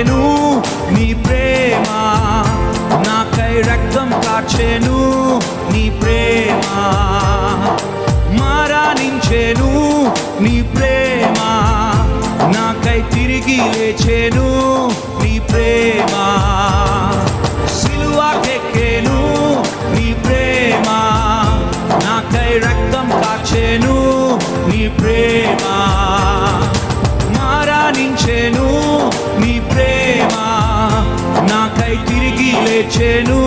మార్చెను నీ ప్రేమ, నాకై రక్తం కార్చెను నీ ప్రేమ, మరణించెను నీ ప్రేమ, నాకై తిరిగి లేచెను నీ ప్రేమ, సిలువకెక్కెను నీ ప్రేమ, నాకై రక్తం కార్చెను నీ ప్రేమ, మరణించెను నీ ప్రేమ, నాకై తిరిగి లేచెను